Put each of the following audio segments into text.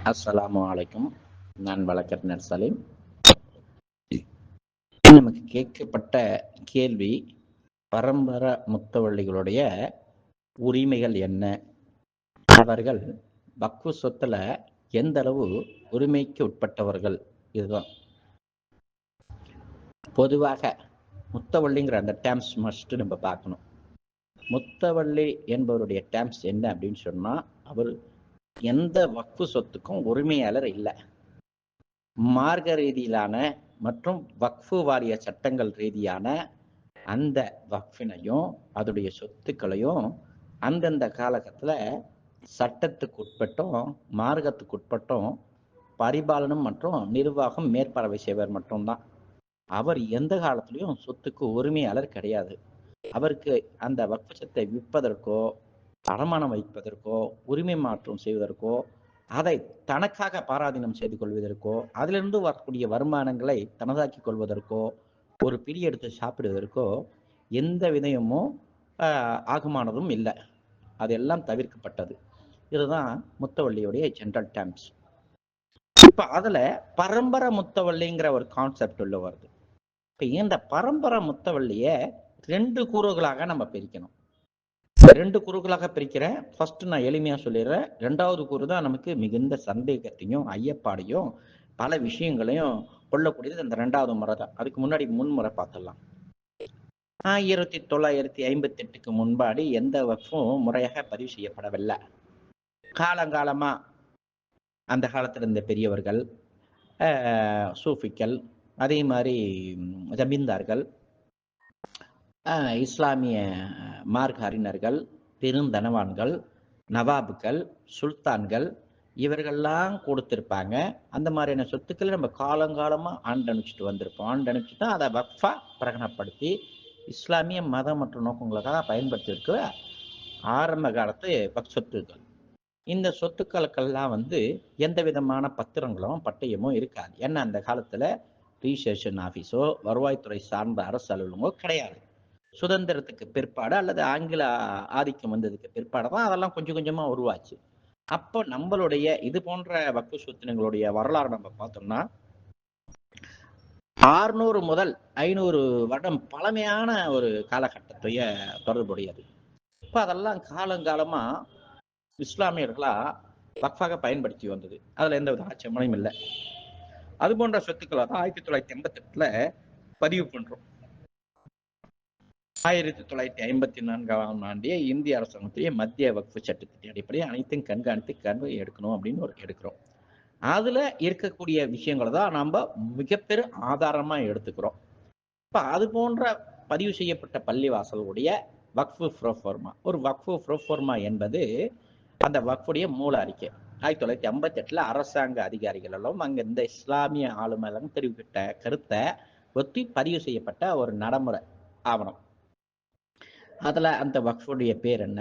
அஸ்ஸலாமு அலைக்கும். நான் வழக்கறிஞர் சலீம். நமக்கு கேட்கப்பட்ட கேள்வி, பரம்பரை முத்தவள்ளிகளுடைய உரிமைகள் என்ன, அவர்கள் வக்ஃபு சொத்துல எந்த அளவு உரிமைக்கு உட்பட்டவர்கள். இதுதான் பொதுவாக முத்தவள்ளிங்கிற அந்த டேர்ம்ஸ் மஸ்ட் நம்ம பார்க்கணும். முத்தவள்ளி என்பவருடைய டேர்ம்ஸ் என்ன அப்படின்னு சொன்னா, அவர் எந்த வக்ஃபு சொத்துக்கும் உரிமையாளர் இல்லை. மார்க்க ரீதியிலான மற்றும் வக்ஃபு வாரிய சட்டங்கள் ரீதியான அந்த வக்ஃபினையும் அதோடைய சொத்துக்களையும் அந்தந்த காலகட்டத்தில் சட்டத்துக்கு உட்பட்டும் மார்க்கத்துக்கு உட்பட்டும் பரிபாலனம் மற்றும் நிர்வாகம் மேற்பார்வை செய்வர் மட்டும்தான். அவர் எந்த காலத்திலையும் சொத்துக்கு உரிமையாளர் கிடையாது. அவருக்கு அந்த வக்ஃபு சொத்தை விற்பதற்கோ அடமானம் வைப்பதற்கோ உரிமை மாற்றம் செய்வதற்கோ அதை தனக்காக பாராதீனம் செய்து கொள்வதற்கோ அதிலிருந்து வரக்கூடிய வருமானங்களை தனதாக்கி கொள்வதற்கோ ஒரு பிடி எடுத்து சாப்பிடுவதற்கோ எந்த விதயமும் ஆகுமானதும் இல்லை. அதெல்லாம் தவிர்க்கப்பட்டது. இதுதான் முத்தவள்ளியுடைய ஜெனரல் டேர்ம்ஸ். இப்ப அதுல பரம்பரை முத்தவள்ளிங்கிற ஒரு கான்செப்ட் உள்ள வருது. இப்ப இந்த பரம்பரை முத்தவள்ளிய 2 கூறுகளாக நம்ம பிரிக்கணும். 2 கூறுகளாக பிரிக்கிறேன். ஃபர்ஸ்ட் நான் எளிமையா சொல்லிடுறேன். 2வது கூறு தான் நமக்கு மிகுந்த சந்தேகத்தையும் ஐயப்பாடையும் பல விஷயங்களையும் கொள்ளக்கூடியது இந்த 2வது முறை தான். அதுக்கு முன்னாடி முன்முறை பார்த்துடலாம். 1958க்கு முன்பாடி எந்த வக்ஃபும் முறையாக பதிவு செய்யப்படவில்லை. காலங்காலமா அந்த காலத்தில் இருந்த பெரியவர்கள், சூஃபிக்கள், அதே மாதிரி ஜமீன்தார்கள், இஸ்லாமிய மார்க்க அறிஞர்கள், பெருந்தனவான்கள், நவாபுகள், சுல்தான்கள் இவர்கள்லாம் கொடுத்திருப்பாங்க. அந்த மாதிரியான சொத்துக்களை நம்ம காலங்காலமா ஆண்டனுச்சிட்டு வந்திருப்போம். ஆண்டனுச்சிட்டு தான் அதை வக்ஃபா பிரகடனப்படுத்தி இஸ்லாமிய மதம் மற்றும் நோக்கங்களுக்காக பயன்படுத்தி இருக்கிற ஆரம்ப காலத்து வக்ஃப் சொத்துக்கள். இந்த சொத்துக்களுக்கெல்லாம் எந்த விதமான பத்திரங்களும் பட்டயமும் இருக்காது. ஏன்னா அந்த காலத்துல ரிஜிஸ்ட்ரேஷன் ஆபீஸோ வருவாய்த்துறை சார்ந்த அரசு அலுவலகமோ கிடையாது. சுதந்திரத்துக்கு பிற்பாடு அல்லது ஆங்கில ஆதிக்கம் வந்ததுக்கு பிற்பாடு தான் அதெல்லாம் கொஞ்சம் கொஞ்சமா உருவாச்சு. அப்போ நம்மளுடைய இது போன்ற வக்ஃபு சொத்தினங்களுடைய வரலாறு நம்ம பார்த்தோம்னா 600 முதல் 500 வருடம் பழமையான ஒரு காலகட்டத்தைய தொடர்புடையது. இப்போ அதெல்லாம் காலங்காலமா இஸ்லாமியர்களா வக்ஃபாக பயன்படுத்தி வந்தது. அதுல எந்த வித ஆட்சேபனையும் இல்லை. அது போன்ற சொத்துக்களை தான் 1988ல பதிவு பண்றோம். 1954ஆம் ஆண்டிய இந்திய அரசாங்கத்துடைய மத்திய வக்ஃபு சட்டத்தின் அடிப்படையில் அனைத்தையும் கண்காணித்து எடுக்கணும் அப்படின்னு எடுக்கிறோம். அதுல இருக்கக்கூடிய விஷயங்களை தான் நம்ம மிகப்பெரிய ஆதாரமா எடுத்துக்கிறோம். இப்ப அது போன்ற பதிவு செய்யப்பட்ட பள்ளிவாசலுடைய வக்ஃபு ப்ரோஃபார்மா, ஒரு வக்ஃபு ப்ரோஃபார்மா என்பது அந்த வக்ஃபுடைய மூல அறிக்கை. 1958ல அரசாங்க அதிகாரிகள் எல்லாம் அங்க இந்த இஸ்லாமிய ஆளுமைகளும் தெரிவித்த கருத்தை ஒத்தி பதிவு செய்யப்பட்ட ஒரு நடைமுறை ஆவணம். அதுல அந்த வக்ஃபுடைய பேர் என்ன,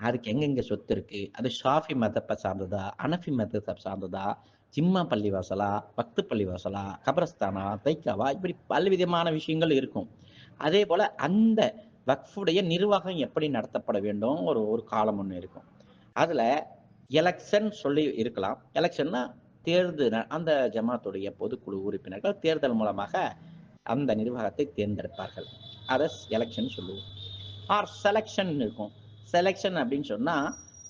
அதுக்கு எங்கெங்க சொத்து இருக்கு, அது ஷாஃபி மதப்பை சார்ந்ததா, அனஃபி மதத்தை சார்ந்ததா, ஜிம்மா பள்ளிவாசலா, பக்து பள்ளிவாசலா, கபரஸ்தானா, தைக்காவா, இப்படி பல்விதமான விஷயங்கள் இருக்கும். அதே போல அந்த வக்ஃபுடைய நிர்வாகம் எப்படி நடத்தப்பட வேண்டும் ஒரு காலம் ஒன்று இருக்கும். அதுல எலெக்ஷன் சொல்லி இருக்கலாம். எலெக்ஷன்னா தேர்தல், அந்த ஜமாத்துடைய பொதுக்குழு உறுப்பினர்கள் தேர்தல் மூலமாக அந்த நிர்வாகத்தை தேர்ந்தெடுப்பார்கள். அதை எலெக்ஷன் சொல்லுவோம். ஆர் செலெக்ஷன் இருக்கும். செலெக்ஷன் அப்படின்னு சொன்னா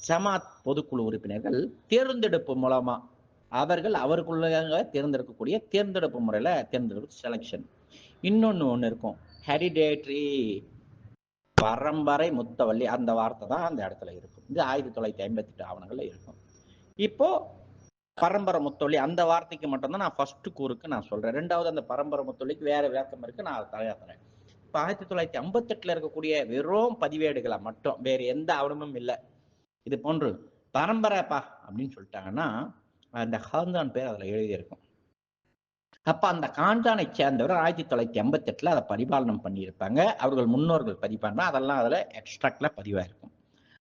ஜமாத் பொதுக்குழு உறுப்பினர்கள் தேர்ந்தெடுப்பு மூலமா அவர்களுக்குள்ள தேர்ந்தெடுக்கக்கூடிய தேர்ந்தெடுப்பு முறையில தேர்ந்தெடுப்பு செலெக்ஷன். ஒண்ணு இருக்கும், ஹெரிடேட்டரி, பரம்பரை முத்தவள்ளி. அந்த வார்த்தை தான் அந்த இடத்துல இருக்கும். இது 1958 ஆவணங்கள்ல இருக்கும். இப்போ பரம்பரை முத்தவள்ளி அந்த வார்த்தைக்கு மட்டும்தான் நான் ஃபர்ஸ்ட் கூறுக்கு நான் சொல்றேன். 2வது அந்த பரம்பரை முத்தவள்ளிக்கு வேற விளக்கம் இருக்கு, நான் அதை தரேன். இப்ப 1958ல இருக்கக்கூடிய வெறும் பதிவேடுகளை மட்டும், வேற எந்த ஆவணமும் இல்லை. இது போன்று பரம்பரைப்பா அப்படின்னு சொல்லிட்டாங்கன்னா அந்த ஹான்தான் பேர் அதுல எழுதியிருக்கும். அப்ப அந்த கான்டானை சேர்ந்தவர் 1958ல அதை பரிபாலனம் பண்ணியிருப்பாங்க. அவர்கள் முன்னோர்கள் பதிப்பாங்க. அதெல்லாம் அதுல எக்ஸ்ட்ராக்ட்ல பதிவா இருக்கும்.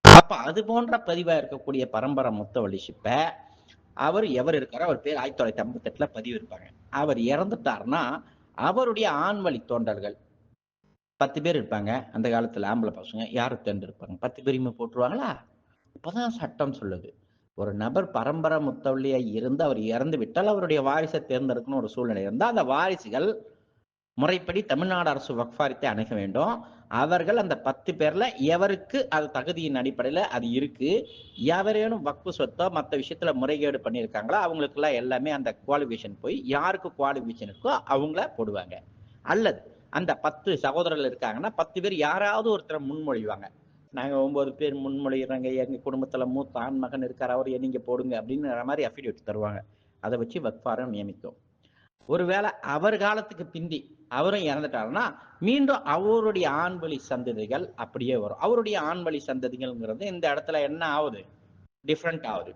அப்ப அது போன்ற பதிவா இருக்கக்கூடிய பரம்பரை முத்தவள்ளி ஷிப்ப அவர் எவர் இருக்காரோ அவர் பேர் 1958ல பதிவு இருப்பாங்க. அவர் இறந்துட்டாருன்னா அவருடைய ஆண் வழி தோன்றல்கள் 10 பேர் இருப்பாங்க. அந்த காலத்துல ஆம்பளை பசங்க யாரு தேர்ந்தெடுப்பாங்க? 10 பேரையுமே போட்டுருவாங்களா? அப்பதான் சட்டம் சொல்லுது ஒரு நபர் பரம்பரை முத்தவள்ளியா இருந்து அவர் இறந்து விட்டால் அவருடைய வாரிசை தேர்ந்தெடுக்கணும் ஒரு சூழ்நிலை இருந்தால் அந்த வாரிசுகள் முறைப்படி தமிழ்நாடு அரசு வக்ஃப் வாரியத்தை அணுக வேண்டும். அவர்கள் அந்த 10 பேர்ல எவருக்கு அது தகுதியின் அடிப்படையில அது இருக்கு, எவரேனும் வக்ஃபு சொத்தோ மற்ற விஷயத்துல முறைகேடு பண்ணியிருக்காங்களோ அவங்களுக்கு எல்லாம் எல்லாமே அந்த குவாலிஃபிகேஷன் போய் யாருக்கு குவாலிஃபிகேஷன் இருக்கோ அவங்கள போடுவாங்க. அல்லது அந்த 10 சகோதரர்கள் இருக்காங்கன்னா 10 பேர் யாராவது ஒருத்தரை முன்மொழிவாங்க. நாங்க 9 பேர் முன்மொழிகிறாங்க, எங்க குடும்பத்துல மூத்த ஆண் மகன் இருக்காரு, அவரையே நீங்க போடுங்க அப்படிங்கிற மாதிரி அஃபிடேவிட் தருவாங்க. அதை வச்சு வக்ஃப் வாரியம் நியமிக்கும். ஒருவேளை அவர் காலத்துக்கு பிந்தி அவரும் இறந்துட்டாருன்னா மீண்டும் அவருடைய ஆண்வழி சந்ததிகள் அப்படியே வரும். அவருடைய ஆண்வழி சந்ததிகள்ங்கிறது இந்த இடத்துல என்ன ஆகுது, டிஃப்ரெண்ட் ஆகுது.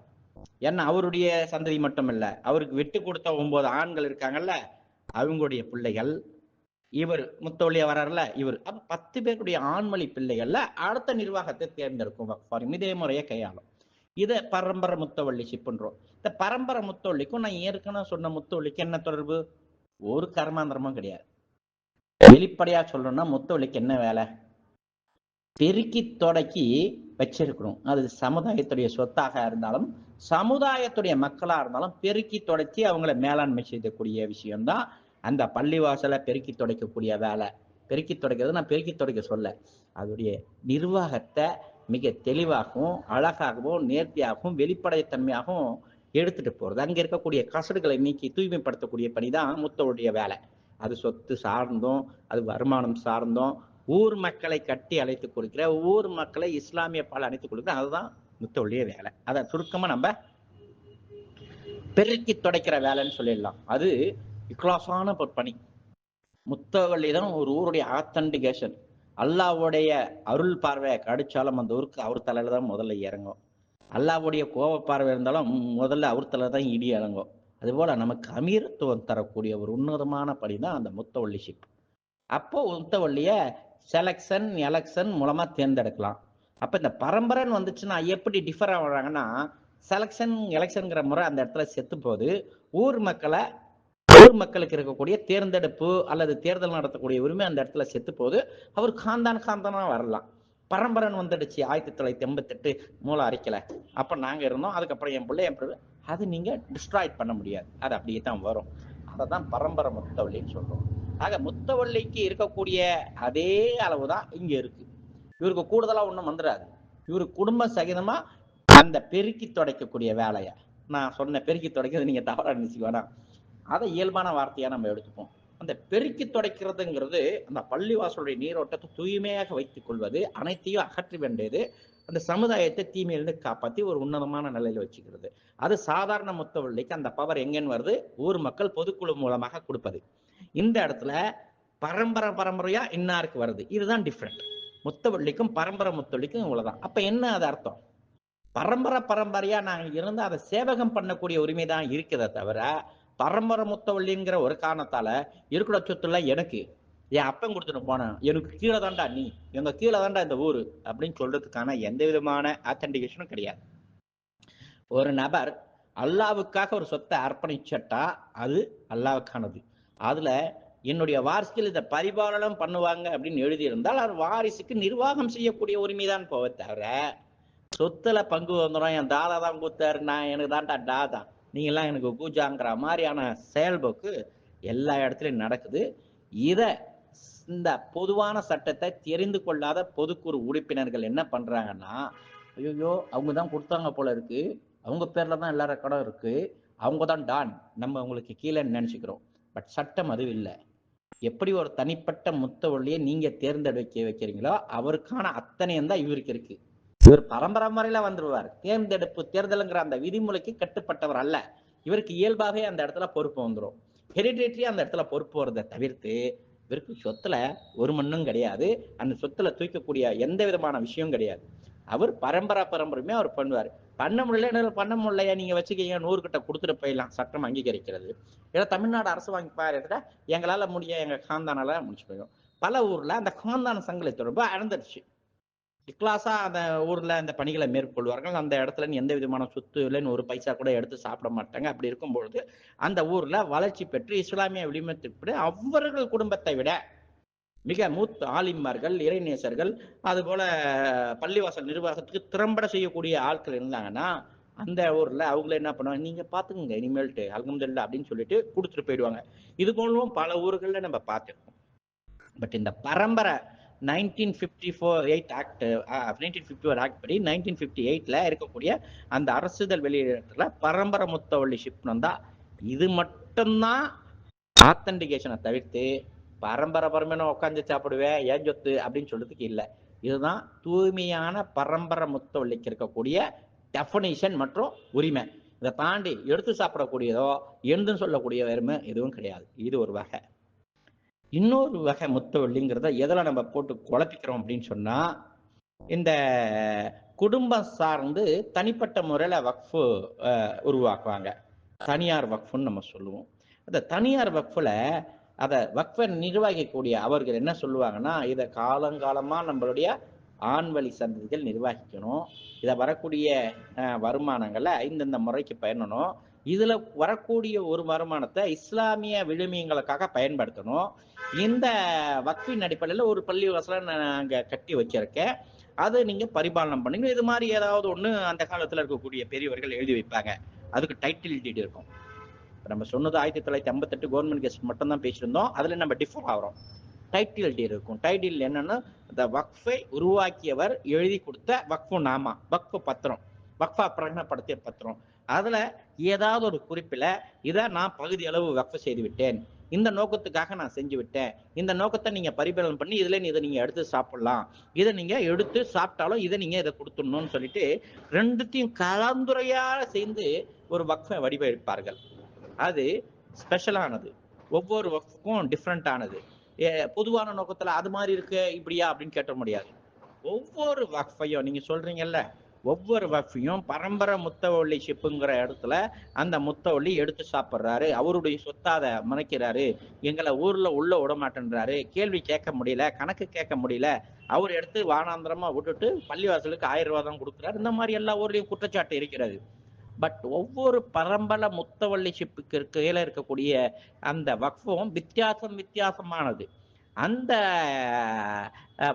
ஏன்னா அவருடைய சந்ததி மட்டும் இல்ல, அவருக்கு விட்டு கொடுத்த 9 ஆண்கள் இருக்காங்கல்ல, அவங்களுடைய பிள்ளைகள், இவர் முத்தவள்ளியா வர்றாருல இவர், அப்ப 10 பேருடைய ஆண்மொழி பிள்ளைகள்ல அடுத்த நிர்வாகத்தை தேர்ந்தெடுக்கும் வக்ஃப் வாரியம். இதே முறையை கையாளும். இதை பரம்பரை முத்தவள்ளி பண்றோம். இந்த பரம்பரை முத்தவள்ளிக்கும் நான் ஏற்கனவே சொன்ன முத்தவள்ளிக்கு என்ன தொடர்பு? ஒரு கர்மாந்திரமும் கிடையாது. வெளிப்படையா சொல்லணும்னா முத்தவள்ளிக்கு என்ன வேலை? பெருக்கி தொடக்கி வச்சிருக்கணும். அது சமுதாயத்துடைய சொத்தாக இருந்தாலும் சமுதாயத்துடைய மக்களா இருந்தாலும் பெருக்கி தொடச்சி அவங்களை மேலாண்மை செய்யக்கூடிய விஷயம்தான் அந்த பள்ளிவாசலை பெருக்கி துடைக்கக்கூடிய வேலை. பெருக்கி துடைக்கிறது நான் பெருக்கி துடைக்க சொல்ல, அதோடைய நிர்வாகத்தை மிக தெளிவாகவும் அழகாகவும் நேர்த்தியாகவும் வெளிப்படைத்தன்மையாகவும் எடுத்துட்டு போறது. அங்க இருக்கக்கூடிய கசடுகளை நீக்கி தூய்மைப்படுத்தக்கூடிய பணிதான் முத்தவளுடைய வேலை. அது சொத்து சார்ந்தும் அது வருமானம் சார்ந்தும் ஊர் மக்களை கட்டி அழைத்து கொடுக்கிற, ஊர் மக்களை இஸ்லாமிய பால் அழைத்து கொடுக்கிற, அதுதான் முத்தவளுடைய வேலை. அதை சுருக்கமா நம்ம பெருக்கி துடைக்கிற வேலைன்னு சொல்லிடலாம். அது இக்லாசான ஒரு பணி. முத்தவள்ளி தான் ஒரு ஊருடைய ஆத்தன்டிகேஷன். அல்லாவுடைய அருள் பார்வையை கடிச்சாலும் அந்த ஊருக்கு அவர் தலையில தான் முதல்ல இறங்கும். அல்லாவுடைய கோப பார்வை இருந்தாலும் முதல்ல அவர் தலையில தான் இடி இறங்கும். அதுபோல நமக்கு அமீரத்துவம் தரக்கூடிய ஒரு உன்னதமான பணி தான் அந்த முத்தவள்ளிஷிப். அப்போ முத்தவள்ளிய செலக்ஷன் எலெக்ஷன் மூலமா தேர்ந்தெடுக்கலாம். அப்ப இந்த பரம்பரைன்னு வந்துச்சுன்னா எப்படி டிஃபர் ஆகுறாங்கன்னா, செலக்ஷன் எலெக்ஷன்ங்கிற முறை அந்த இடத்துல செத்து போது ஊர் மக்களுக்கு இருக்கக்கூடிய தேர்ந்தெடுப்பு அல்லது தேர்தல் நடத்தக்கூடிய உரிமை அந்த இடத்துல செத்து போது அவர் காந்தானா வரலாம். பரம்பரன் வந்துடுச்சு 1988 மூளை அரைக்கல, அப்ப நாங்க இருந்தோம், அதுக்கப்புறம் என் பிள்ளை அது நீங்க டிஸ்ட்ராய்ட் பண்ண முடியாது. அது அப்படியே தான் வரும். அதான் பரம்பரை முத்தவள்ளின்னு சொல்றோம். ஆக முத்தவள்ளிக்கு இருக்கக்கூடிய அதே அளவுதான் இங்க இருக்கு. இவருக்கு கூடுதலா ஒண்ணும் வந்துடாது. இவரு குடும்ப சகிதமா அந்த பெருக்கி துடைக்கக்கூடிய வேலைய, நான் சொன்ன பெருக்கி துடைக்கிறது நீங்க தவறா நினைச்சுக்க வேணாம், அதை இயல்பான வார்த்தையா நம்ம எடுத்துப்போம். அந்த பெருக்கி துடைக்கிறதுங்கிறது அந்த பள்ளிவாசலுடைய நீரோட்டத்தை தூய்மையாக வைத்துக் கொள்வது, அனைத்தையும் அகற்றி வேண்டியது, அந்த சமுதாயத்தை தீமையிலிருந்து காப்பாற்றி ஒரு உன்னதமான நிலையில வச்சுக்கிறது. அது சாதாரண முத்தவள்ளிக்கு அந்த பவர் எங்கன்னு வருது? ஊர் மக்கள் பொதுக்குழு மூலமாக கொடுப்பது. இந்த இடத்துல பரம்பரையா இன்னாருக்கு வருது. இதுதான் டிஃப்ரெண்ட். முத்தவள்ளிக்கும் பரம்பரை முத்தவள்ளிக்கும் இவ்வளவுதான். அப்ப என்ன அது அர்த்தம்? பரம்பரையா நாங்க இருந்து அதை சேவகம் பண்ணக்கூடிய உரிமை தான் இருக்கிறத தவிர, பரம்பரை முத்தவள்ளிங்கிற ஒரு காரணத்தால இருக்கிற சொத்துல எனக்கு என் அப்பன் கொடுத்துட்டு போனேன், எனக்கு கீழே தாண்டா நீ, எங்க கீழே தாண்டா இந்த ஊரு அப்படின்னு சொல்றதுக்கான எந்த விதமான ஆத்தன்டிகேஷனும் கிடையாது. ஒரு நபர் அல்லாவுக்காக ஒரு சொத்தை அர்ப்பணிச்சட்டா அது அல்லாவுக்கானது. அதுல என்னுடைய வாரிசுகள் இதை பரிபாலனம் பண்ணுவாங்க அப்படின்னு எழுதியிருந்தால் அது வாரிசுக்கு நிர்வாகம் செய்யக்கூடிய உரிமைதான் போவ தவிர, சொத்துல பங்கு வந்துடும், என் தாதா தான் கூத்தாரு, நான் எனக்கு தான்டா தாதா, நீங்க எல்லாம் எனக்கு கூஜாங்கிற மாதிரியான செயல்போக்கு எல்லா இடத்துலயும் நடக்குது. இத இந்த பொதுவான சட்டத்தை தெரிந்து கொள்ளாத பொதுக்குழு உறுப்பினர்கள் என்ன பண்றாங்கன்னா, ஐயோ அவங்க தான் கொடுத்தாங்க போல இருக்கு, அவங்க பேர்ல தான் எல்லா ரெக்கார்டும் இருக்கு, அவங்க தான் டான், நம்ம அவங்களுக்கு கீழே நினைச்சுக்கிறோம். பட் சட்டம் அது இல்லை. எப்படி ஒரு தனிப்பட்ட முத்தவள்ளியை நீங்க தேர்ந்தெடுக்க வைக்கிறீங்களோ அவருக்கான அத்தனையும் தான் இவருக்கு இருக்கு. இவர் பரம்பரை முறையில வந்துருவார். தேர்தலுங்கிற அந்த விதிமுறைக்கு கட்டுப்பட்டவர் அல்ல. இவருக்கு இயல்பாகவே அந்த இடத்துல பொறுப்பு வந்துடும். ஹெரிடேட்டரி அந்த இடத்துல பொறுப்பு வருதை தவிர்த்து இவருக்கு சொத்துல ஒரு மண்ணும் கிடையாது. அந்த சொத்துல தூக்கக்கூடிய எந்த விதமான விஷயம் கிடையாது. அவர் பரம்பரையுமே அவர் பண்ணுவார். பண்ண முடியலையா நீங்க வச்சுக்கீங்க, 100 கிட்ட கொடுத்துட்டு போயிடலாம், சட்டம் அங்கீகரிக்கிறது. ஏன்னா தமிழ்நாடு அரசு வாங்கி பாருங்க, எங்களால எங்க காந்தானால முடிச்சு போயிடும். பல ஊர்ல அந்த காந்தான சங்கிலி தொடர்பு அறந்துருச்சு. கிளாஸா அந்த ஊர்ல அந்த பணிகளை மேற்கொள்வார்கள். அந்த இடத்துல எந்த விதமான சொத்து இல்லைன்னு ஒரு பைசா கூட எடுத்து சாப்பிட மாட்டாங்க. அப்படி இருக்கும் பொழுது அந்த ஊர்ல வளர்ச்சி பெற்று இஸ்லாமிய விளிமத்திற்கு அவர்கள் குடும்பத்தை விட மிக மூத்த ஆலிமார்கள், இறைநேசர்கள், அது போல பள்ளிவாசல் நிர்வாகத்துக்கு திறம்பட செய்யக்கூடிய ஆட்கள் இருந்தாங்கன்னா அந்த ஊர்ல அவங்கள என்ன பண்ணுவாங்க, நீங்க பாத்துக்கோங்க இனிமேல்ட்டு அல்ஹம்துலில்லாஹ் அப்படின்னு சொல்லிட்டு கொடுத்துட்டு போயிடுவாங்க. இது போலவும் பல ஊர்கள்ல நம்ம பார்த்திருக்கோம். பட் இந்த பரம்பரை 1954 ஆக்ட் 1951 ஆக்ட் படி 1958ல இருக்கக்கூடிய அந்த அரசுதல் வெளியிடத்துல பரம்பரை முத்தவள்ளி ஷிப்னம் தான். இது மட்டும்தான் ஆத்தன்டிகேஷனை தவிர்த்து பரம்பரை பரம்பரை உட்காந்து சாப்பிடுவேன் ஏன் சொத்து அப்படின்னு சொல்றதுக்கு இல்லை. இதுதான் தூய்மையான பரம்பரை முத்தவள்ளிக்கு இருக்கக்கூடிய டெஃபனிஷன் மற்றும் உரிமை. இதை தாண்டி எடுத்து சாப்பிடக்கூடியதோ எழுதுன்னு சொல்லக்கூடிய வெறுமை எதுவும் கிடையாது. இது ஒரு வகை. இன்னொரு வகை முத்தவள்ளிங்கிறத எதில் நம்ம போட்டு குழப்பிக்கிறோம் அப்படின்னு சொன்னா, இந்த குடும்பம் சார்ந்து தனிப்பட்ட முறையில வக்ஃபு உருவாக்குவாங்க. தனியார் வக்ஃபுன்னு நம்ம சொல்லுவோம். அந்த தனியார் வக்ஃபுல அதை வக்ஃபை நிர்வகிக்கக்கூடிய அவர்கள் என்ன சொல்லுவாங்கன்னா, இதை காலங்காலமா நம்மளுடைய ஆண்வழி சந்ததிகள் நிர்வகிக்கணும். இதை வரக்கூடிய வருமானங்களை இந்தந்த முறைக்கு பயணணும். இதுல வரக்கூடிய ஒரு வருமானத்தை இஸ்லாமிய விழுமியங்களுக்காக பயன்படுத்தணும். இந்த வக்ஃபின் அடிப்படையில் ஒரு பள்ளி வாசலை நாங்க கட்டி வச்சிருக்கேன், அதை நீங்க பரிபாலனம் பண்ணீங்க. இது மாதிரி ஏதாவது ஒண்ணு அந்த காலத்துல இருக்கக்கூடிய பெரியவர்கள் எழுதி வைப்பாங்க. அதுக்கு டைட்டில் டீட் இருக்கும். நம்ம சொன்னது 1958 கவர்மெண்ட் கெஸ்ட் மட்டும் தான் பேசியிருந்தோம். அதுல நம்ம டிஃபர் ஆகிறோம். டைட்டில் டீட் இருக்கும். டைட்டில் என்னன்னா, இந்த வக்ஃபை உருவாக்கியவர் எழுதி கொடுத்த வக்ஃபு நாமா, வக்ஃபு பத்திரம், வக்ஃபா பிரகடனப்படுத்திய பத்திரம். அதுல ஏதாவது ஒரு குறிப்பில் இதை நான் பகுதி அளவு வக்ஃபு செய்து விட்டேன், இந்த நோக்கத்துக்காக நான் செஞ்சு விட்டேன், இந்த நோக்கத்தை நீங்க பரிபாலனை பண்ணி இதுல இதை நீங்க எடுத்து சாப்பிடலாம், இதை நீங்க எடுத்து சாப்பிட்டாலும் இதை நீங்க இதை கொடுத்துடணும்னு சொல்லிட்டு ரெண்டுத்தையும் கலந்துரையாக சேர்ந்து ஒரு வக்ஃபை வடிவமைப்பார்கள். அது ஸ்பெஷலானது, ஒவ்வொரு வக்ஃபுக்கும் டிஃப்ரெண்ட் ஆனது. பொதுவான நோக்கத்துல அது மாதிரி இருக்கு இப்படியா அப்படின்னு கேட்ட முடியாது. ஒவ்வொரு வக்ஃபையும் நீங்க சொல்றீங்கல்ல, ஒவ்வொரு வக்ஃபையும் பரம்பரை முத்தவள்ளி ஷிப்புங்கிற இடத்துல அந்த முத்தவள்ளி எடுத்து சாப்பிட்றாரு, அவருடைய சொத்தாத மறைக்கிறாரு, எங்களை ஊர்ல உள்ள விட மாட்டேன்றாரு, கேள்வி கேட்க முடியல, கணக்கு கேட்க முடியல, அவர் எடுத்து வானாந்திரமா விட்டுட்டு பள்ளிவாசலுக்கு 1000 ரூபாய் தான் கொடுக்குறாரு. இந்த மாதிரி எல்லா ஊர்லயும் குற்றச்சாட்டு இருக்கிறது. பட் ஒவ்வொரு பரம்பரை முத்தவள்ளி ஷிப்புக்கு கீழே இருக்கக்கூடிய அந்த வக்ஃபும் வித்தியாசமானது. அந்த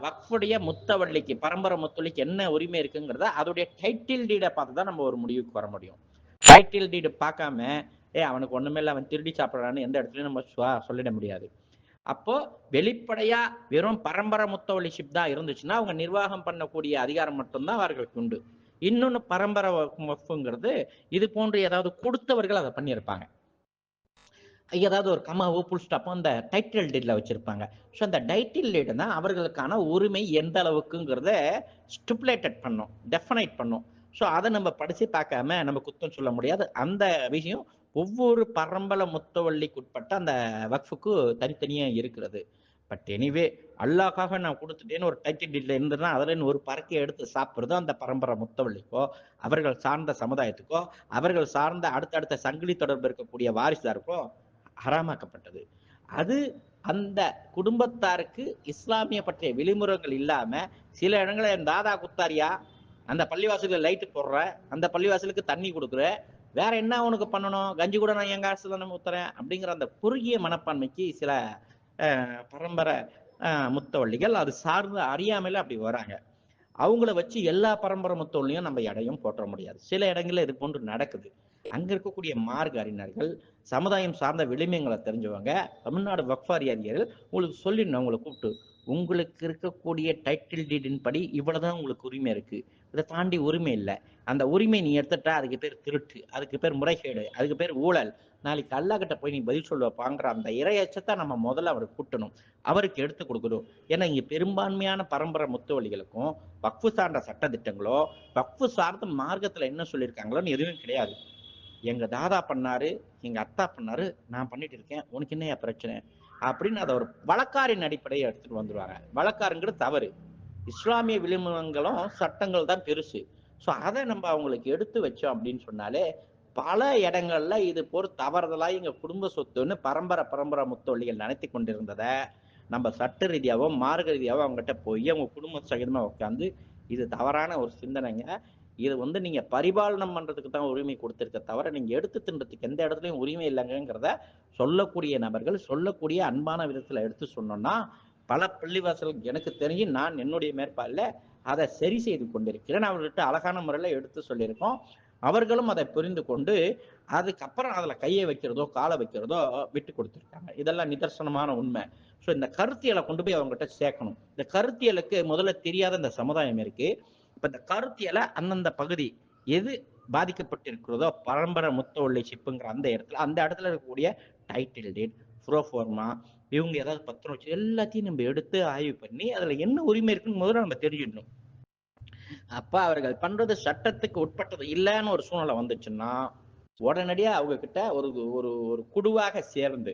வக்ஃபுடைய முத்தவள்ளிக்கு, பரம்பரை முத்தவள்ளிக்கு என்ன உரிமை இருக்குங்கிறத அதோடைய டைட்டில் டீடை பார்த்து தான் நம்ம ஒரு முடிவுக்கு வர முடியும். டைட்டில் டீடு பார்க்காம அவனுக்கு ஒண்ணுமே இல்லை, அவன் திருடி சாப்பிட்றான்னு எந்த இடத்துலயும் நம்ம சொல்லிட முடியாது. அப்போ வெளிப்படையா வெறும் பரம்பரை முத்தவள்ளி ஷிப் தான் இருந்துச்சுன்னா அவங்க நிர்வாகம் பண்ணக்கூடிய அதிகாரம் மட்டும்தான் அவர்களுக்கு உண்டு. இன்னொன்னு பரம்பரை வக்ஃபுங்கிறது இது போன்று ஏதாவது கொடுத்தவர்கள் அதை பண்ணியிருப்பாங்க, ஏதாவது ஒரு கமாவோ புல் ஸ்டாப்போ அந்த டைட்டில் டீட்ல வச்சிருப்பாங்க. ஸோ அந்த டைட்டில் டீட் தான் அவர்களுக்கான உரிமை எந்த அளவுக்குங்கிறத ஸ்டிப்புலேட்டட் பண்ணும், டெஃபனைட் பண்ணும். ஸோ அதை நம்ம படிச்சு பார்க்காம நம்ம குத்தம் சொல்ல முடியாது. அந்த விஷயம் ஒவ்வொரு பரம்பரை முத்தவள்ளிக்கு உட்பட்ட அந்த வக்ஃபுக்கு தனித்தனியா இருக்கிறது. பட் எனிவே அல்லாஹ்காக நான் கொடுத்துட்டேன்னு ஒரு டைட்டில் டீட்ல இருந்ததுன்னா அதுல ஒரு பறக்கையை எடுத்து சாப்பிடுறது அந்த பரம்பரை முத்தவள்ளிக்கோ, அவர்கள் சார்ந்த சமுதாயத்துக்கோ, அவர்கள் சார்ந்த அடுத்தடுத்த சங்கிலி தொடர்பு இருக்கக்கூடிய வாரிசுதாருக்கோ ஹராமாக்கப்பட்டது. அது அந்த குடும்பத்தாருக்கு இஸ்லாமிய பற்றிய விளிமுறைகள் இல்லாம சில இடங்களில் தாதா குத்தாரியா அந்த பள்ளிவாசலுக்கு லைட்டு போடுற, அந்த பள்ளிவாசலுக்கு தண்ணி கொடுக்குற, வேற என்ன உனக்கு பண்ணணும், கஞ்சி கூட நான் என் காசு தானே ஊத்துறேன் அப்படிங்கிற அந்த குறுகிய மனப்பான்மைக்கு சில பரம்பரை முத்தவள்ளிகள் அது சார்ந்து அறியாமையில அப்படி வராங்க. அவங்கள வச்சு எல்லா பரம்பரை முத்தவள்ளியும் நம்ம எடையும் போற்ற முடியாது. சில இடங்கள்ல இது போன்று நடக்குது. அங்க இருக்கக்கூடிய மார்க்க அறிஞர்கள், சமுதாயம் சார்ந்த விளிமியங்களை தெரிஞ்சவங்க, தமிழ்நாடு வக்ஃப் அதிகாரிகள் உங்களுக்கு சொல்லிடணும், உங்களை கூப்பிட்டு உங்களுக்கு இருக்கக்கூடிய டைட்டில் டீடின் படி இவ்வளவுதான் உங்களுக்கு உரிமை இருக்கு, இதை தாண்டி உரிமை இல்லை. அந்த உரிமை நீ எடுத்துட்டா அதுக்கு பேர் திருட்டு, அதுக்கு பேர் முறைகேடு, அதுக்கு பேர் ஊழல், நாளைக்கு அல்லாஹ் கிட்ட போய் நீ பதில் சொல்லுவாங்கிற அந்த இறையச்சத்தை நம்ம முதல்ல அவருக்கு கூட்டணும், அவருக்கு எடுத்து கொடுக்கணும். ஏன்னா இங்க பெரும்பான்மையான பரம்பரை முத்தவள்ளிகளுக்கும் வக்ஃபு சார்ந்த சட்ட திட்டங்களோ வக்ஃபு சார்ந்த மார்க்கத்துல என்ன சொல்லியிருக்காங்களோன்னு எதுவும் கிடையாது. எங்க தாதா பண்ணாரு, எங்க அத்தா பண்ணாரு, நான் பண்ணிட்டு இருக்கேன், உனக்கு என்ன பிரச்சனை அப்படின்னு அதை ஒரு வழக்காரின் அடிப்படையை எடுத்துட்டு வந்துருவாங்க. வழக்காருங்கிறது தவறு. இஸ்லாமிய விளிம்புகளும் சட்டங்கள் தான் பெருசு. ஸோ அதை நம்ம அவங்களுக்கு எடுத்து வச்சோம் அப்படின்னு சொன்னாலே பல இடங்கள்ல இது போர் தவறுதலா எங்க குடும்ப சொத்துன்னு பரம்பரை முத்தவள்ளிகள் நினைத்து கொண்டிருந்ததை நம்ம சட்ட ரீதியாவோ மார்க்க ரீதியாவோ அவங்ககிட்ட போய் அவங்க குடும்ப சகிதமா உட்காந்து இது தவறான ஒரு சிந்தனைங்க, இது நீங்க பரிபாலனம் பண்றதுக்கு தான் உரிமை கொடுத்திருக்க தவிர நீங்க எடுத்து தின்றதுக்கு எந்த இடத்துலயும் உரிமை இல்லைங்கிறத சொல்லக்கூடிய நபர்கள் சொல்லக்கூடிய அன்பான விதத்துல எடுத்து சொன்னோம்னா பல பள்ளிவாசல் எனக்கு தெரிஞ்சு நான் என்னுடைய மேற்பார்வையில அதை சரி செய்து கொண்டிருக்கிறேன். அவர்கிட்ட அழகான முறையில எடுத்து சொல்லியிருக்கோம். அவர்களும் அதை புரிந்து கொண்டு அதுக்கப்புறம் அதுல கையை வைக்கிறதோ காலை வைக்கிறதோ விட்டு கொடுத்துருக்காங்க. இதெல்லாம் நிதர்சனமான உண்மை. ஸோ இந்த கருத்தியலை கொண்டு போய் அவங்ககிட்ட சேர்க்கணும். இந்த கருத்தியலுக்கு முதல்ல தெரியாத இந்த சமுதாயம் இருக்கு. இப்ப இந்த கருத்தியலை அந்தந்த பகுதி எது பாதிக்கப்பட்டிருக்கிறதோ பரம்பரை முத்தவள்ளி ஷிப்புங்கிற அந்த இடத்துல இருக்கக்கூடிய டைட்டில் டீட், ப்ரோஃபார்மா, இவங்க ஏதாவது பத்திரம் வச்சு எல்லாத்தையும் நம்ம எடுத்து ஆய்வு பண்ணி அதுல என்ன உரிமை இருக்குன்னு முதல்ல நம்ம தெரிஞ்சிடணும். அப்ப அவர்கள் பண்றது சட்டத்துக்கு உட்பட்டது இல்லைன்னு ஒரு சூழ்நிலை வந்துச்சுன்னா உடனடியா அவங்க கிட்ட ஒரு ஒரு ஒரு குழுவாக சேர்ந்து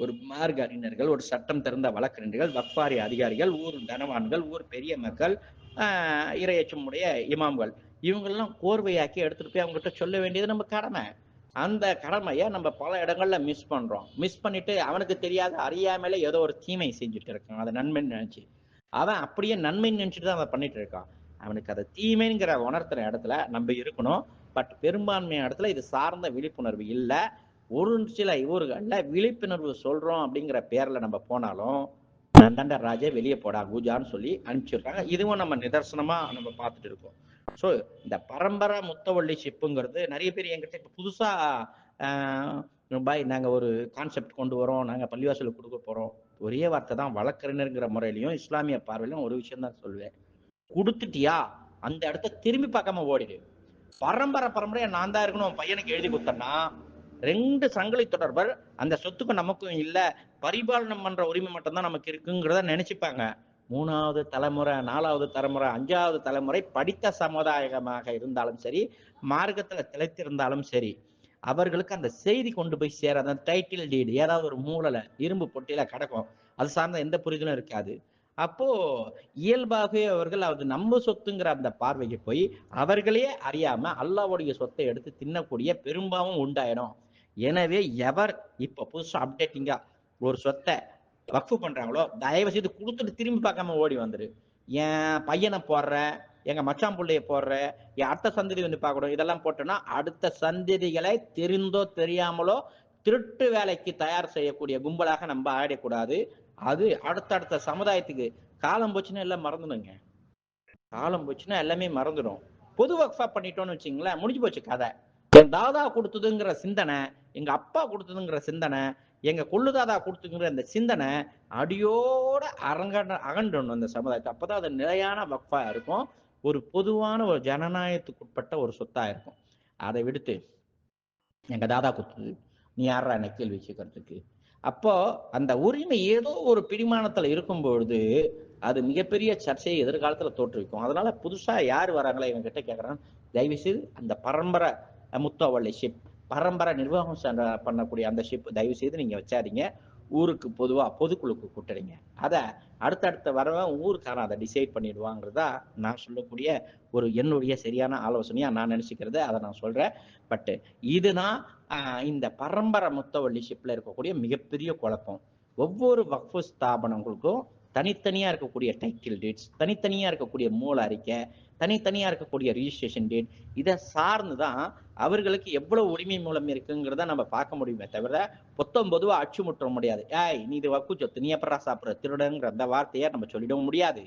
ஒரு மார்க்க அறிஞர்கள், ஒரு சட்டம் திறந்த வழக்கறிஞர்கள், வக்ஃபாரி அதிகாரிகள், ஊர் தனவான்கள், ஊர் பெரிய மக்கள், இரையச்சமுடைய இமாம்கள், இவங்கெல்லாம் கோர்வையாக்கி எடுத்துட்டு போய் அவங்ககிட்ட சொல்ல வேண்டியது நம்ம கடமை. அந்த கடமையை நம்ம பல இடங்கள்ல மிஸ் பண்றோம். மிஸ் பண்ணிட்டு அவனுக்கு தெரியாத அறியாமலே ஏதோ ஒரு தீமை செஞ்சுட்டு இருக்கான். அதை நன்மைன்னு நினைச்சு அவன் அப்படியே நன்மைன்னு நினைச்சிட்டு தான் அதை பண்ணிட்டு இருக்கான். அவனுக்கு அதை தீமைங்கிற உணர்த்துற இடத்துல நம்ம இருக்கணும். பட் பெரும்பான்மையான இடத்துல இது சார்ந்த விழிப்புணர்வு இல்லை. ஒரு சில ஊர்கள்ல விழிப்புணர்வு சொல்றோம் அப்படிங்கிற பேர்ல நம்ம போனாலும் நந்தண்ட ராஜா வெளியே போடா பூஜான்னு சொல்லி அனுப்பிச்சிருக்காங்க. இதுவும் நம்ம நிதர்சனமா நம்ம பார்த்துட்டு இருக்கோம். ஸோ இந்த பரம்பரை முத்தவள்ளி ஷிப்புங்கிறது நிறைய பேர் என்கிட்ட இப்ப புதுசா பாய் நாங்க ஒரு கான்செப்ட் கொண்டு வரோம், நாங்க பள்ளிவாசலுக்கு கொடுக்க போறோம். ஒரே வார்த்தை தான், வழக்கறிஞர்ங்கிற முறையிலையும் இஸ்லாமிய பார்வையிலும் ஒரு விஷயம் தான் சொல்லுவேன். கொடுத்துட்டியா அந்த இடத்த திரும்பி பார்க்காம ஓடிடு. பரம்பரையா நான் தான் இருக்கணும் பையனுக்கு எழுதி கொடுத்தேன்னா 2 சங்கிலி தொடர்பர் அந்த சொத்துக்கு நமக்கும் இல்ல, பரிபாலனம் பண்ற உரிமை மட்டும்தான் நமக்கு இருக்குங்கிறத நினைச்சுப்பாங்க. 3வது தலைமுறை, 4வது தலைமுறை, 5வது தலைமுறை படித்த சமுதாயமாக இருந்தாலும் சரி, மார்க்கத்துல திளைத்திருந்தாலும் சரி, அவர்களுக்கு அந்த செய்தி கொண்டு போய் சேர அந்த டைட்டில் டீடு ஏதாவது ஒரு மூலைல இரும்பு பொட்டியில கிடக்கும். அது சார்ந்த எந்த புரிதலும் இருக்காது. அப்போ இயல்பாகவே அவர்கள் அது நம்ம சொத்துங்கிற அந்த பார்வைக்கு போய் அவர்களே அறியாம அல்லாஹ்வுடைய சொத்தை எடுத்து தின்னக்கூடிய பெரும்பாவும் உண்டாயிடும். எனவே எவர் இப்ப புதுசா அப்டேட்டிங்கா ஒரு சொத்தை வக்ஃபு பண்றாங்களோ தயவு செய்து கொடுத்துட்டு திரும்பி பார்க்காம ஓடி வந்துரு. என் பையனை போடுற, எங்க மச்சான் பிள்ளைய போடுற, என் அடுத்த சந்ததி வந்து பார்க்கணும், இதெல்லாம் போட்டோன்னா அடுத்த சந்ததிகளை தெரிந்தோ தெரியாமலோ திருட்டு வேலைக்கு தயார் செய்யக்கூடிய கும்பலாக நம்ம ஆயிடக்கூடாது. அது அடுத்தடுத்த சமுதாயத்துக்கு காலம் போச்சுன்னா எல்லாம் மறந்துடுங்க. காலம் போச்சுன்னா எல்லாமே மறந்துடும். பொது வக்ஃபா பண்ணிட்டோம்னு வச்சுங்களேன், முடிஞ்சு போச்சு கதை. என் தாதா கொடுத்ததுங்கிற சிந்தனை, எங்க அப்பா கொடுத்ததுங்கிற சிந்தனை, எங்க கொள்ளுதாதா கொடுத்துங்கிற அந்த சிந்தனை அடியோட அகண்டணும் அந்த சமுதாயத்தை. அப்பதான் அது நிலையான வக்ஃபா இருக்கும். ஒரு பொதுவான ஒரு ஜனநாயகத்துக்கு உட்பட்ட ஒரு சொத்தா இருக்கும். அதை விடுத்து எங்க தாதா கொடுத்தது, நீ யாரா என்ன கேள்வி கேட்கறதுக்கு? அப்போ அந்த உரிமை ஏதோ ஒரு பிடிமானத்துல இருக்கும் பொழுது அது மிகப்பெரிய சர்ச்சையை எதிர்காலத்துல தோற்றுவிக்கும். அதனால புதுசா யார் வராங்களா இவங்க கிட்ட கேட்கறாங்க, தயவு செய்து அந்த பரம்பரை முத்தவள்ளி ஷிப், பரம்பரை நிர்வாகம் பண்ணக்கூடிய அந்த ஷிப் தயவு செய்து நீங்க வச்சாதீங்க. ஊருக்கு பொதுவா பொதுக்குழுக்கு கூட்டுறீங்க. அதை அடுத்தடுத்த வரவன் ஊருக்காரன் அதை டிசைட் பண்ணிடுவாங்கிறதா நான் சொல்லக்கூடிய ஒரு என்னுடைய சரியான ஆலோசனையா நான் நினைச்சுக்கிறது. அதை நான் சொல்றேன். பட் இதுதான் இந்த பரம்பரை முத்தவள்ளி ஷிப்ல இருக்கக்கூடிய மிகப்பெரிய குழப்பம். ஒவ்வொரு வக்ஃபு ஸ்தாபனங்களுக்கும் தனித்தனியா இருக்கக்கூடிய டைட்டில் டேட்ஸ், தனித்தனியா இருக்கக்கூடிய மூல அறிக்கை, தனித்தனியா இருக்கக்கூடிய ரிஜிஸ்ட்ரேஷன் டேட், இதை சார்ந்துதான் அவர்களுக்கு எவ்வளவு உரிமை மூலம் இருக்குங்கிறத நம்ம பார்க்க முடியுமே தவிர பொதுவா அச்சு முற்ற முடியாது. நீ இது வக்கு சொத்து, நீ எப்படா சாப்பிடுற திருடங்கிற அந்த வார்த்தையை நம்ம சொல்லிடவும் முடியாது.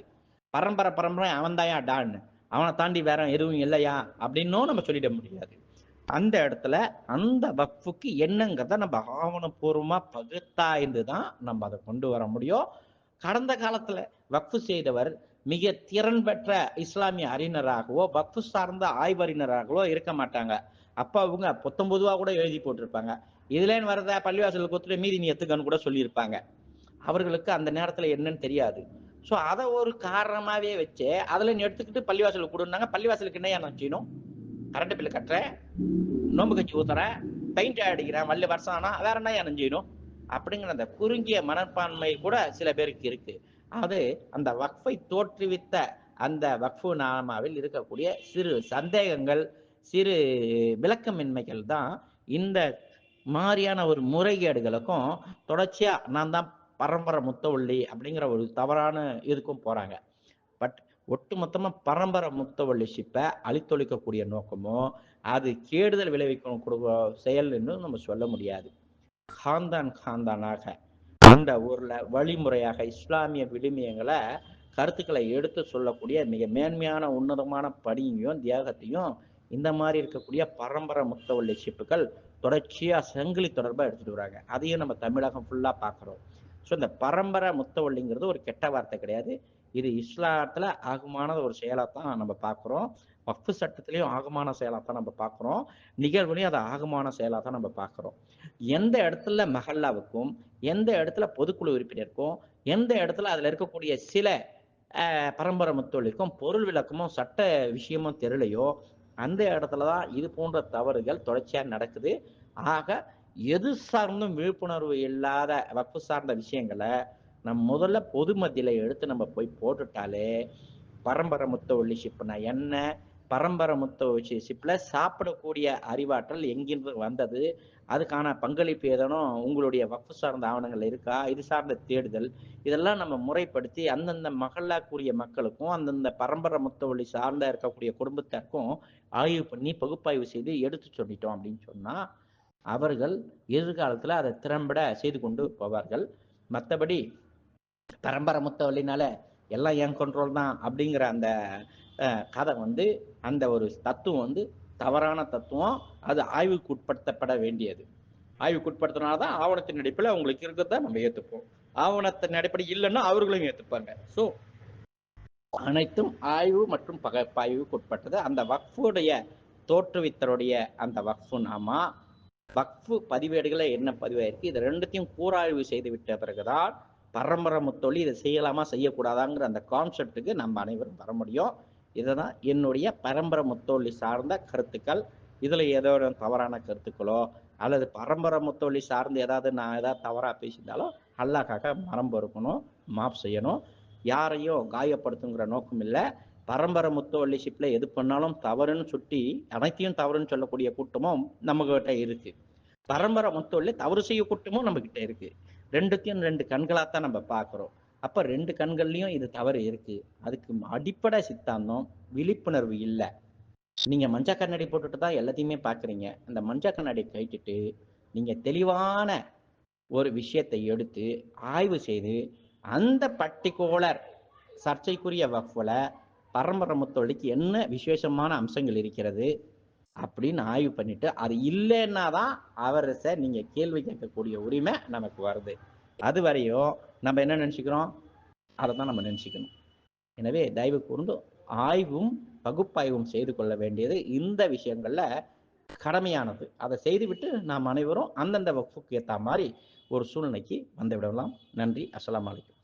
பரம்பரை அவன் தாயா டான், அவனை தாண்டி வேற எதுவும் இல்லையா அப்படின்னும் நம்ம சொல்லிட முடியாது. அந்த இடத்துல அந்த வக்ஃபுக்கு என்னங்கிறத நம்ம ஆவணப்பூர்வமா பகுத்தாய்ந்து தான் நம்ம அதை கொண்டு வர முடியும். கடந்த காலத்துல வக்ஃபு செய்தவர் மிக திறன் பெற்ற இஸ்லாமிய அறிஞராகவோ வக்ஃபு சார்ந்த ஆய்வறிஞராகவோ இருக்க மாட்டாங்க. அப்ப அவங்க 19 கூட எழுதி போட்டிருப்பாங்க. இதுலேன்னு வரத பள்ளிவாசலுக்கு கொடுத்துட்டு மீதி நீ எத்துக்கன்னு கூட சொல்லியிருப்பாங்க. அவர்களுக்கு அந்த நேரத்துல என்னன்னு தெரியாது. ஸோ அதை ஒரு காரணமாவே வச்சு அதுல நீ எடுத்துக்கிட்டு பள்ளிவாசலுக்கு கொடுனாங்க. பள்ளிவாசலுக்கு என்ன நான் செய்யணும்? கரண்ட் பில்லு கட்டுறேன், நோம்பு கட்சி ஊத்துறேன், பெயிண்ட் அடிக்கிறேன், வல்ல வருஷம் ஆனா வேற என்ன நான் செய்யணும் அப்படிங்கிற அந்த குறுகிய மனப்பான்மை கூட சில பேருக்கு இருக்கு. அது அந்த வக்ஃபை தோற்றுவித்த அந்த வக்ஃபு நாமாவில் இருக்கக்கூடிய சிறு சந்தேகங்கள், சிறு விளக்கமின்மைகள் தான் இந்த மாதிரியான ஒரு முறைகேடுகளுக்கும் தொடர்ச்சியா நான் தான் பரம்பரை முத்தவள்ளி அப்படிங்கிற ஒரு தவறான இதுக்கும் போறாங்க. பட் ஒட்டுமொத்தமா பரம்பரை முத்தவள்ளி ஷிப்பை அழித்தொழிக்கக்கூடிய நோக்கமோ அது கேடுதல் விளைவிக்கும் செயல் என்று நம்ம சொல்ல முடியாது. காந்தானாக அந்த ஊர்ல வழிமுறையாக இஸ்லாமிய விழுமியங்களை கருத்துக்களை எடுத்து சொல்லக்கூடிய மிக மேன்மையான உன்னதமான பணியையும் தியாகத்தையும் இந்த மாதிரி இருக்கக்கூடிய பரம்பரை முத்தவள்ளி ஷிப்புகள் தொடர்ச்சியா சங்கிலி தொடர்பா எடுத்துட்டு வராங்க. அதையும் நம்ம தமிழகம் ஃபுல்லா பார்க்கிறோம். ஸோ இந்த பரம்பரை முத்தவள்ளிங்கிறது ஒரு கெட்ட வார்த்தை கிடையாது. இது இஸ்லாத்துல ஆகுமான ஒரு செயலா தான் நம்ம பார்க்கிறோம். வக்ஃபு சட்டத்திலையும் ஆகமான செயலா தான் நம்ம பார்க்கிறோம். நிகழ்வுலையும் அது ஆகமான செயலா தான் நம்ம பார்க்கிறோம். எந்த இடத்துல மஹல்லாவுக்கும், எந்த இடத்துல பொதுக்குழு உறுப்பினருக்கும், எந்த இடத்துல அதுல இருக்கக்கூடிய சில பரம்பரை முத்தொழிலுக்கும் பொருள் விளக்கமும் சட்ட விஷயமும் தெரியலையோ அந்த இடத்துலதான் இது போன்ற தவறுகள் தொடர்ச்சியா நடக்குது. ஆக எது சார்ந்தும் விழிப்புணர்வு இல்லாத வக்ஃபு சார்ந்த விஷயங்களை நம்ம முதல்ல பொது மத்தியில எடுத்து நம்ம போய் போட்டுட்டாலே பரம்பரை முத்தவள்ளி ஷிப்னா என்ன, பரம்பரை முத்தவள்ளி ஷிப்ல சாப்பிடக்கூடிய அறிவாற்றல் எங்கிருந்து வந்தது, அதுக்கான பங்களிப்பு ஏதேனும் உங்களுடைய வக்ஃபு சார்ந்த ஆவணங்கள் இருக்கா, இது சார்ந்த தேடுதல், இதெல்லாம் நம்ம முறைப்படுத்தி அந்தந்த மகளாக்குரிய மக்களுக்கும் அந்தந்த பரம்பரை முத்தவள்ளி சார்ந்த இருக்கக்கூடிய குடும்பத்திற்கும் ஆய்வு பண்ணி பகுப்பாய்வு செய்து எடுத்து சொல்லிட்டோம் அப்படின்னு சொன்னா அவர்கள் எதிர்காலத்துல அதை திறம்பட செய்து கொண்டு போவார்கள். மற்றபடி பரம்பரை முத்தவள்ளினால எல்லாம் என் கண்ட்ரோல் தான் அப்படிங்கிற அந்த கதை அந்த ஒரு தத்துவம் தவறான தத்துவம். அது ஆய்வுக்கு உட்படுத்தப்பட வேண்டியது. ஆய்வுக்கு உட்படுத்தினால்தான் ஆவணத்தின் அடிப்படையில் அவங்களுக்கு இருக்கிறத நம்ம ஏத்துப்போம். ஆவணத்தின் அடிப்படை இல்லைன்னா அவர்களும் ஏத்துப்பாங்க. ஸோ அனைத்தும் ஆய்வு மற்றும் பகுப்பாய்வுக்கு உட்பட்டது. அந்த வக்ஃபுடைய தோற்றுவித்தருடைய அந்த வக்ஃபு நாமா, வக்ஃபு பதிவேடுகளை என்ன பதிவாயிருக்கு, இது ரெண்டுத்தையும் கூராய்வு செய்து விட்ட பிறகுதான் பரம்பரை முத்தொழி இதை செய்யலாமா செய்யக்கூடாதாங்கிற அந்த கான்செப்டுக்கு நம்ம அனைவரும் வர முடியும். இதுதான் என்னுடைய பரம்பரை முத்தொழி சார்ந்த கருத்துக்கள். இதுல ஏதோ தவறான கருத்துக்களோ அல்லது பரம்பரை முத்தொழி சார்ந்து நான் ஏதாவது தவறா பேசியிருந்தாலும் அல்லாஹ்காக மரம் பொறுக்கணும், மாப் செய்யணும். யாரையும் காயப்படுத்துங்கிற நோக்கம் இல்லை. பரம்பரை முத்தவள்ளி ஷிப்ல எது பண்ணாலும் தவறுன்னு சுட்டி அனைத்தையும் தவறுன்னு சொல்லக்கூடிய கூட்டமும் நம்ம கிட்ட இருக்கு. பரம்பரை முத்தவள்ளி தவறு செய்ய கூட்டமும் நம்ம கிட்ட இருக்கு. ரெண்டுத்தையும் ரெண்டு கண்களாத்தான் நம்ம பார்க்கிறோம். அப்ப ரெண்டு கண்கள்லயும் இது தவறு இருக்கு. அதுக்கு அடிப்படை சித்தாந்தம் விழிப்புணர்வு இல்லை. நீங்க மஞ்ச கண்ணாடி போட்டுட்டு தான் எல்லாத்தையுமே பாக்குறீங்க. அந்த மஞ்ச கண்ணாடி கழிச்சிட்டு நீங்க தெளிவான ஒரு விஷயத்தை எடுத்து ஆய்வு செய்து அந்த பர்டிகுலர் சர்ச்சைக்குரிய வக்ஃபுல பரம்பரை முத்தொழிக்கு என்ன விசேஷமான அம்சங்கள் இருக்கிறது அப்படின்னு ஆய்வு பண்ணிட்டு அது இல்லைன்னா தான் அவரை நீங்க கேள்வி கேட்கக்கூடிய உரிமை நமக்கு வருது. அது வரையும் நம்ம என்ன நினைச்சுக்கிறோம், அதை தான் நம்ம நினைச்சுக்கணும். எனவே தயவு கூர்ந்து ஆய்வும் பகுப்பாய்வும் செய்து கொள்ள வேண்டியது இந்த விஷயங்கள்ல கடமையானது. அதை செய்துவிட்டு நாம் அனைவரும் அந்தந்த வக்ஃபுக்கு ஏற்ற மாதிரி ஒரு சூழ்நிலைக்கு வந்து விடலாம். நன்றி. அஸ்ஸலாமு அலைக்கும்.